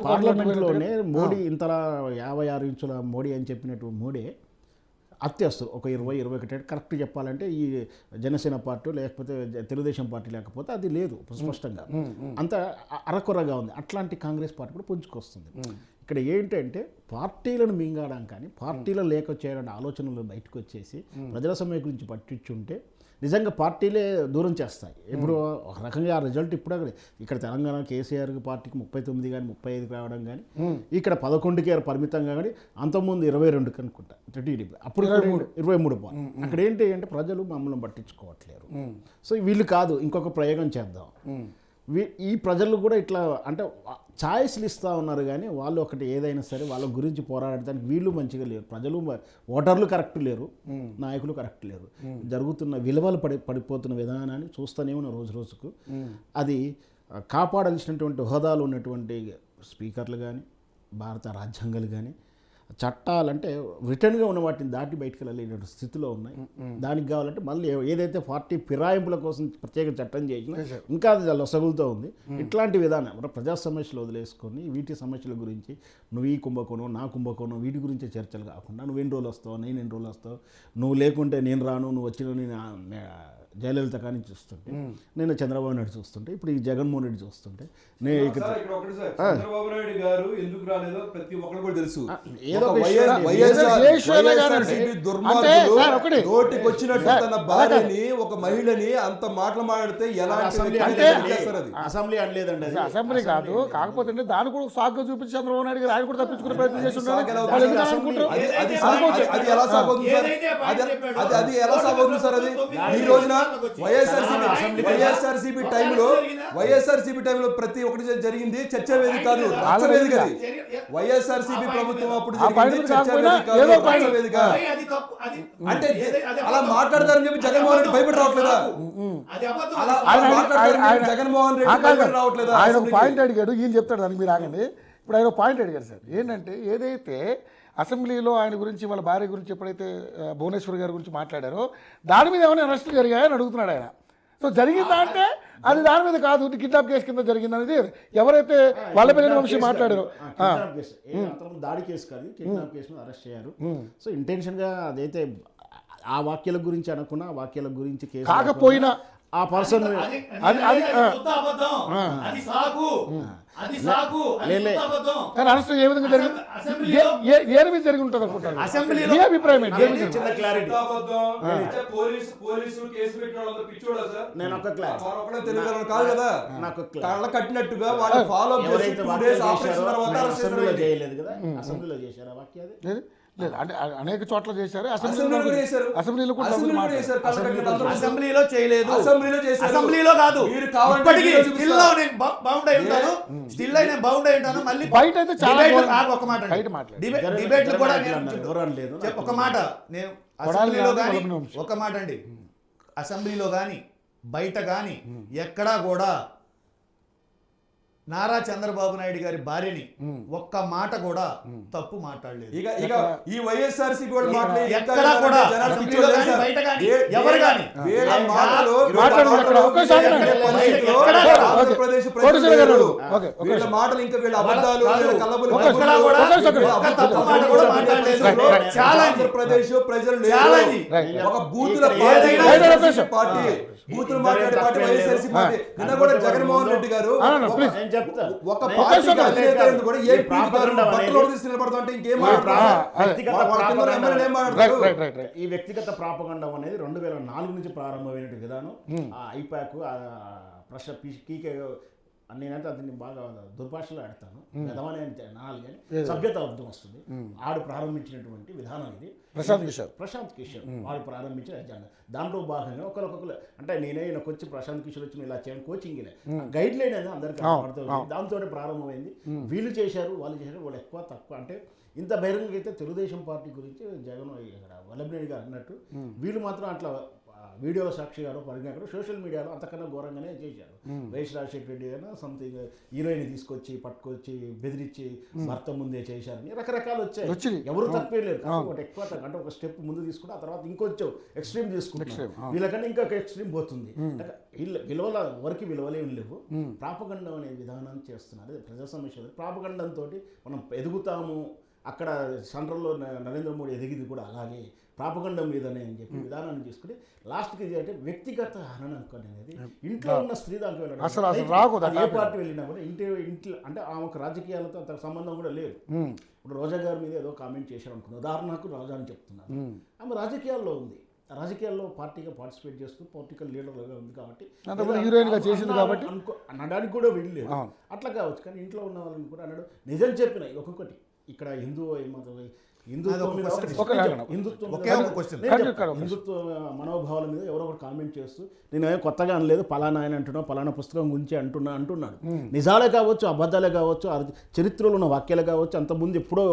పార్లమెంట్లోనే మోడీ ఇంతలా 56 ఇంచుల మోడీ అని చెప్పినట్టు మోడీ అత్యస్తు ఒక 20-21 కరెక్ట్ చెప్పాలంటే ఈ జనసేన పార్టీ లేకపోతే తెలుగుదేశం పార్టీ లేకపోతే అది లేదు స్పష్టంగా, అంత అరకొరగా ఉంది. అట్లాంటి కాంగ్రెస్ పార్టీ కూడా పుంజుకొస్తుంది. ఇక్కడ ఏంటంటే పార్టీలను మింగడం కానీ పార్టీలను లేక చేయడానికి ఆలోచనలు బయటకు వచ్చేసి ప్రజల సమయం గురించి పట్టించుంటే నిజంగా పార్టీలే దూరం చేస్తాయి. ఇప్పుడు ఒక రకంగా ఆ రిజల్ట్ ఇప్పుడు ఇక్కడ తెలంగాణ కేసీఆర్ పార్టీకి 39 కానీ 35 రావడం కానీ ఇక్కడ 11కి పరిమితంగా కానీ అంతకుముందు 22 అనుకుంటా టీడీపీ అప్పుడు 23 పోవాలి. అక్కడ ఏంటి అంటే ప్రజలు మమ్మల్ని పట్టించుకోవట్లేరు. సో వీళ్ళు కాదు ఇంకొక ప్రయోగం చేద్దాం. ఈ ప్రజలు కూడా ఇట్లా అంటే ఛాయిస్లు ఇస్తూ ఉన్నారు కానీ వాళ్ళు ఒకటి ఏదైనా సరే వాళ్ళ గురించి పోరాడటానికి వీళ్ళు మంచిగా లేరు. ప్రజలు ఓటర్లు కరెక్ట్ లేరు, నాయకులు కరెక్ట్ లేరు. జరుగుతున్న విలువలు పడిపోతున్న విధానాన్ని చూస్తూనే ఉన్న రోజు రోజుకు అది కాపాడాల్సినటువంటి హోదాలు ఉన్నటువంటి స్పీకర్లు కానీ భారత రాజ్యాంగాలు కానీ చట్టాలంటే రిటర్న్గా ఉన్న వాటిని దాటి బయటకు వెళ్ళలేని స్థితిలో ఉన్నాయి. దానికి కావాలంటే మళ్ళీ ఏదైతే పార్టీ ఫిరాయింపుల కోసం ప్రత్యేక చట్టం చేసినా ఇంకా అది లొసగులతో ఉంది. ఇట్లాంటి విధానం ప్రజా సమస్యలు వదిలేసుకొని వీటి సమస్యల గురించి నువ్వు ఈ కుంభకోణం నా కుంభకోణం వీటి గురించే చర్చలు కాకుండా నువ్వు ఎన్ని రోజులు వస్తావు నేను ఎన్ని రోజులు వస్తావు నువ్వు లేకుంటే నేను రాను నువ్వు వచ్చిన నేను జయలలిత కానీ చూస్తుంటే నేను చంద్రబాబు నాయుడు చూస్తుంటే ఇప్పుడు ఈ జగన్మోహన్ రెడ్డి చూస్తుంటే చంద్రబాబు నాయుడు గారు ఎందుకు రాలేదో ప్రతి ఒక్కరు కూడా తెలుసు. నోటికి వచ్చినట్టు తన భార్యని ఒక మహిళని అంత మాటలు మాట్లాడితే ఎలా అసెంబ్లీ అనలేదండి. అసెంబ్లీ కాదు, కాకపోతే దాని కూడా సాగు చూపించి చంద్రబాబు నాయుడు గారు ఆయన కూడా తప్పించుకునే ప్రయత్నం చేస్తున్నారు. అది ఎలా సాగవుతుంది సార్? అది ఈ రోజున వైఎస్ఆర్సీపీ టైంలో ప్రతి ఒక్కటి జరిగింది చర్చ వేదిక కాదు, రచ్చ వేదిక. వైఎస్ఆర్సీపీ ప్రభుత్వం అప్పుడు వేదిక అంటే అలా మాట్లాడతారని చెప్పి జగన్మోహన్ రెడ్డి భయపడి రావట్లేదా? జగన్మోహన్ రెడ్డి భయపడి రావట్లేదా? ఆయన ఒక పాయింట్ అడిగాడు, ఈయన చెప్తాడు దానికి మీరు ఆగండి. ఇప్పుడు ఆయన ఒక పాయింట్ అడిగారు సార్, ఏంటంటే ఏదైతే అసెంబ్లీలో ఆయన గురించి వాళ్ళ భార్య గురించి ఎప్పుడైతే భువనేశ్వర్ గారి గురించి మాట్లాడారో దాని మీద ఏమైనా అరెస్టులు జరిగాయని అడుగుతున్నాడు ఆయన. సో జరిగిందా అంటే అది దాని మీద కాదు, కిడ్నాప్ కేసు కింద జరిగిందనేది ఎవరైతే వల్లభనేని వంశీ మాట్లాడారో దాడి కేసు కాదు, కిడ్నాప్ కేసు అరెస్ట్ చేశారు. సో ఇంటెన్షన్గా అదైతే ఆ వాక్యాల గురించి అనుకున్నా ఆ వాక్యాల గురించి కేసు కాకపోయినా ఆ పర్సన్ అరెస్ట్ ఏ విధంగా జరిగింది, ఏ మీద జరిగి ఉంటుంది అనుకుంటారు? మీ అభిప్రాయం ఏంటి? కట్టినట్టుగా వాళ్ళు ఫాలో చేయలేదు కదా, అసెంబ్లీలో చేశారు ఆ వాక్యాలు లేదు అంటే అనేక చోట్ల చేశారు, అసెంబ్లీలో చేయలేదు, అసెంబ్లీలో కాదు, మళ్ళీ బయట అయితే చాలా ఒక మాట డిబేట్లు కూడా ఒక మాట నేను అసెంబ్లీలో కానీ ఒక మాట అండి, అసెంబ్లీలో కానీ బయట కానీ ఎక్కడా కూడా నారా చంద్రబాబు నాయుడు గారి భార్యని ఒక్క మాట కూడా తప్పు మాట్లాడలేదు. ఇక ఈ వైఎస్ఆర్సీపీ ఎక్కడా కూడా బయట కానీ ఎవరు కానీ మాటలు ఇంకా వీళ్ళ అబద్ధాలు ఆంధ్రప్రదేశ్ ప్రజలు ఒక బూతుల పార్టీ బూతులు మాట్లాడే పార్టీ వైఎస్ఆర్సీ పార్టీ. నిన్న కూడా జగన్మోహన్ రెడ్డి గారు ఒక పార్టీ కూడా ఏ ఈ వ్యక్తిగత ప్రాపగండ అనేది 2004 నుంచి ప్రారంభమైన విధానం. ఐపాక్ పీకే నేనంటే అతన్ని బాగా దుర్భాషలో ఆడతాను, విధమని అనాలి కానీ సభ్యత అర్థం వస్తుంది. ఆడు ప్రారంభించినటువంటి విధానం ఇది. ప్రశాంత్ కిషోర్ వాడు ప్రారంభించిన అజెండా. దాంట్లో భాగంగా ఒకరికొకరు అంటే నేనే నాకు వచ్చి ప్రశాంత్ కిషోర్ వచ్చి ఇలా చేయను కోచింగ్ గైడ్ లైన్ అనేది అందరికీ అర్థమవుతుంది. దాంతో ప్రారంభమైంది. వీళ్ళు చేశారు వాళ్ళు చేశారు, వాళ్ళు ఎక్కువ తక్కువ అంటే ఇంత బహిరంగంగా అయితే తెలుగుదేశం పార్టీ గురించి జగన్ వల్లభనేని గారు అన్నట్టు వీళ్ళు మాత్రం అట్లా వీడియోల సాక్షి గారు పరిజ్ఞానం సోషల్ మీడియాలో అంతకన్నా ఘోరంగానే చేశారు. వైఎస్ రాజశేఖర రెడ్డి గారు సంథింగ్ హీరోయిన్ తీసుకొచ్చి పట్టుకొచ్చి బెదిరించి భర్త ముందే చేశారని రకరకాలు వచ్చాయి. ఎవరు తప్పే లేదు. ఒకటి ఎక్కువ అంటే ఒక స్టెప్ ముందు తీసుకుంటే ఆ తర్వాత ఇంకొంచెం ఎక్స్ట్రీమ్ తీసుకుంటారు. వీళ్ళకన్నా ఇంకొక ఎక్స్ట్రీమ్ పోతుంది. విలువల వరకు విలువలేం లేవు. ప్రాపగండం అనే విధానాన్ని చేస్తున్నారు. ప్రజా సమస్య ప్రాపగండంతో మనం ఎదుగుతాము. అక్కడ సెంట్రల్లో నరేంద్ర మోడీ ఎదిగింది కూడా అలాగే ప్రాపగండం మీదనే అని చెప్పి విధానాన్ని తీసుకుని లాస్ట్కి ఇది అంటే వ్యక్తిగత హనన అనేది ఇంట్లో ఉన్న స్త్రీ దాకా వెళ్ళడం అసలు ఏ పార్టీ వెళ్ళినా కూడా ఇంట్లో అంటే ఆమెకు రాజకీయాలతో అంత సంబంధం కూడా లేదు. ఇప్పుడు రోజా గారి మీద ఏదో కామెంట్ చేశారు అనుకున్నాను. ఉదాహరణకు రోజా అని చెప్తున్నాను. ఆమె రాజకీయాల్లో ఉంది. రాజకీయాల్లో పార్టీగా పార్టిసిపేట్ చేస్తూ పొలిటికల్ లీడర్గా ఉంది కాబట్టి హీరోయిన్గా చేసింది కాబట్టి అనడానికి కూడా వెళ్ళలేదు. అట్లా కావచ్చు. కానీ ఇంట్లో ఉన్న వాళ్ళని కూడా అన్నాడు. నిజం చెప్పిన ఒక్కొక్కటి ఇక్కడ హిందుత్వ మనోభావాల మీద ఎవరో ఒకటి కామెంట్ చేస్తూ నేను కొత్తగా అనలేదు పలానా ఆయన అంటున్నావు పలానా పుస్తకం గురించి అంటున్నాడు. నిజాలే కావచ్చు, అబద్ధాలే కావచ్చు, చరిత్రలో ఉన్న వాక్యాలే కావచ్చు, అంతకుముందు ఎప్పుడో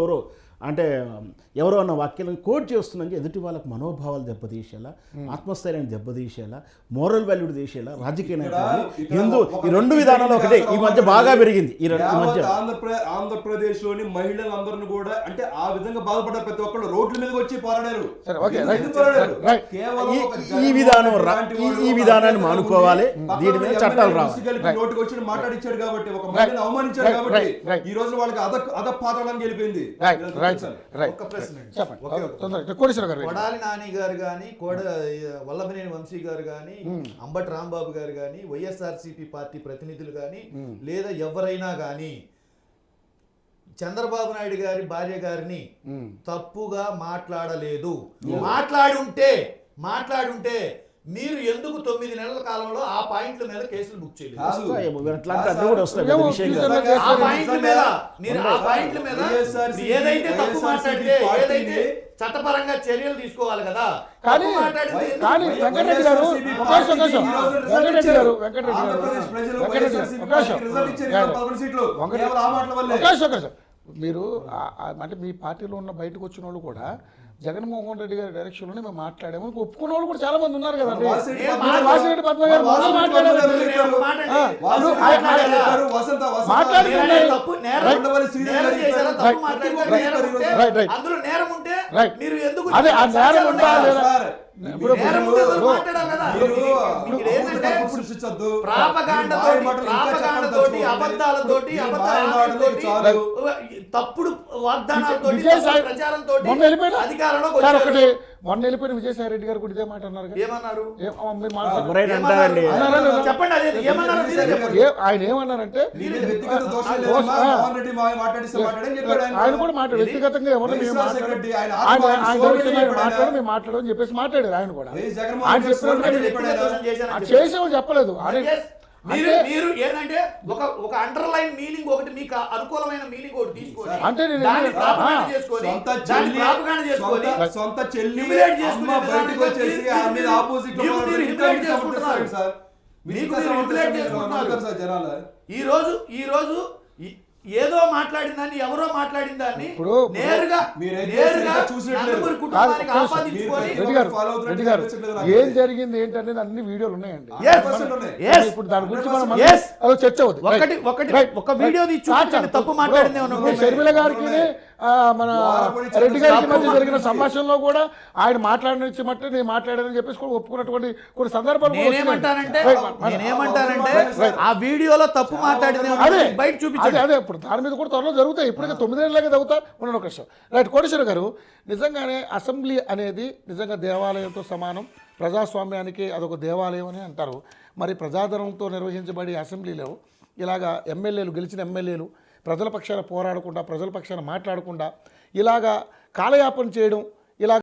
ఎవరో అన్న వాక్యాలను కోట్ చేస్తున్నాం. ఎదుటి వాళ్ళకి మనోభావాలు దెబ్బతీసేలా, ఆత్మస్థైర్యాన్ని దెబ్బతీసేలా, మోరల్ వాల్యూ తీసేలా రాజకీయ నాయకులు హిందూ ఈ రెండు విధానాలు ఒకటే ఈ మధ్య బాగా పెరిగింది. ఈ మధ్య ఆంధ్రప్రదేశ్ లోని మహిళలందరినీ కూడా అంటే ఆ విధంగా బాధపడ్డ ప్రతి ఒక్కళ్ళు రోడ్ల మీదకి వచ్చి పోరాడారు. ఈ విధానాన్ని మానుకోవాలి. దీని మీద చట్టాలు రావాలి. నోటికి వచ్చి మాట్లాడిచ్చాడు కాబట్టి ఒక మహిళను అవమానించాడు కాబట్టి ఈ రోజు వాళ్ళకి అధపాతాళం గెలిపింది. కొడాలి నాని గారు కానీ వల్లభనేని వంశీ గారు కానీ అంబటి రాంబాబు గారు కానీ వైఎస్ఆర్సీపీ పార్టీ ప్రతినిధులు కానీ లేదా ఎవరైనా కానీ చంద్రబాబు నాయుడు గారి భార్య గారిని తప్పుగా మాట్లాడలేదు. మాట్లాడుంటే మీరు ఎందుకు 9 నెలల కాలంలో ఆ పాయింట్ల మీద కేసులు బుక్ చేయలేదు? ఏదైతే తప్పు మాట్లాడితే ఏదైతే చట్టపరంగా చర్యలు తీసుకోవాలి కదా. మీరు అంటే మీ పార్టీలో ఉన్న బయటకు వచ్చిన వాళ్ళు కూడా జగన్మోహన్ రెడ్డి గారి డైరెక్షన్లోనే మేము మాట్లాడాము ఒప్పుకున్న వాళ్ళు కూడా చాలా మంది ఉన్నారు కదండి. వాసిరెడ్డి పద్మ గారు అదే ఆ నేరం ఉందా లేదా తప్పుడు వాగ్దానాలతో మొన్న వెళ్ళిపోయిన విజయసాయి రెడ్డి గారు కూడా ఇదే మాట అన్నారు. ఏమన్నారు? చెప్పండి. ఆయన ఏమన్నారంటే ఆయన కూడా మాట్లాడు వ్యక్తిగతంగా ఎవరు మేము మాట్లాడని చెప్పేసి మాట్లాడారు. ఆయన కూడా ఆయన చెప్పినట్టు చేసామని చెప్పలేదు. మీరు ఏంటంటే ఒక అండర్లైన్ మీనింగ్ ఒకటి మీకు అనుకూలమైన మీనింగ్ ఒకటి తీసుకొని అంటే సొంత చెల్లి అమ్మ బయటకు వచ్చేసి ఆమె మీద ఆపోజిట్ లో ఈ రోజు ఏదో మాట్లాడిన దాన్ని ఎవరో మాట్లాడిన దాన్ని నేరుగా కుటుంబానికి ఆపాదించుకొని ఏం జరిగింది ఏంటనేది అన్ని వీడియోలు ఉన్నాయండి. ఇప్పుడు దాని గురించి మనం చర్చ ఒక వీడియో తప్పు మాట్లాడింది షర్మిల గారికి మన రెడ్డి గారికి మధ్య జరిగిన సంభాషణలో కూడా ఆయన మాట్లాడిన మట్టు నేను మాట్లాడానని చెప్పేసి కూడా ఒప్పుకున్నటువంటి కొన్ని సందర్భాలు నేనేమంటానంటే ఆ వీడియోలో తప్పు మాట్లాడింది బయట చూపించాలి. అదే ఇప్పుడు దాని మీద కూడా త్వరలో జరుగుతాయి. ఇప్పటికే 9 నెలలుగా జరుగుతా ఉన్న ఒక విషయం. రైట్ కోటేశ్వర గారు, నిజంగానే అసెంబ్లీ అనేది నిజంగా దేవాలయంతో సమానం. ప్రజాస్వామ్యానికి అదొక దేవాలయం అని అంటారు. మరి ప్రజాధనంతో నిర్వహించబడే అసెంబ్లీలో ఇలాగా ఎమ్మెల్యేలు గెలిచిన ఎమ్మెల్యేలు ప్రజల పక్షాన పోరాడకుండా ప్రజల పక్షాన మాట్లాడకుండా ఇలాగా కాలయాపన చేయడం